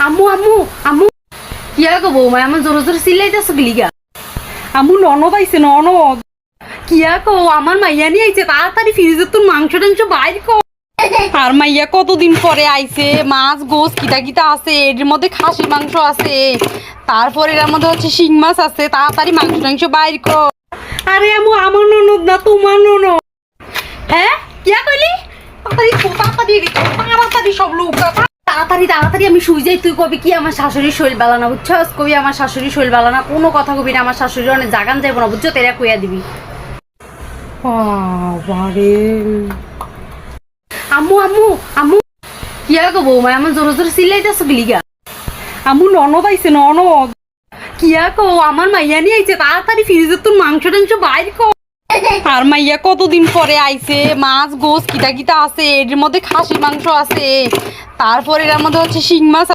আম্মু আম্মু আম্মু কিয়া গো বৌমা আমার জোরে জোরে চিল্লাইতেছো গলিগা। আম্মু ননদ আইছে ননদ। কিয়া কো আমার মাইয়া নিয়ে আইছে, তাড়াতাড়ি ফ্রিজের তোর মাংস টাংস বাইর কর। আর মাইয়া কতদিন পরে আইছে, মাছ গোস কিটা কিটা আছে, এর মধ্যে খাসির মাংস আছে, তারপর এর মধ্যে হচ্ছে শিং মাছ আছে, তাড়াতাড়ি মাংস টাংস বাইর কর। আরে আম্মু আমার ননদ না তোমার ননদ। হ্যাঁ কিয়া কইলি? তাড়াতাড়ি তাড়াতাড়ি সব লোক তাড়াতাড়ি তাড়াতাড়ি আমি শুই যাই। তুই কবি কি আমার শাশুড়ির শরীর বালা না, বুঝছস? কবি আমার শাশুড়ির শরীর বালা না, কোনো কথা কবি না, আমার শাশুড়ি অনেক জাগান যাইব না, বুঝছো? তেরা কইয়া দিবি। বাবারে আম্মু আম্মু আম্মু কিয়া গো বৌমা আমার জোরে জোরে চিল্লাইতেছো গলিগা। আম্মু ননদ আইছে ননদ। কিয়া কো আমার মাইয়া নিয়ে আইছে, তাড়াতাড়ি ফ্রিজের তোর মাংস টাংস বাইর কর। আর মাইয়া কতদিন পরে আইছে, মাছ গোস কিটা কিটা আছে, এর মধ্যে খাসির মাংস আছে, তারপর এর মধ্যে হচ্ছে শিং মাছ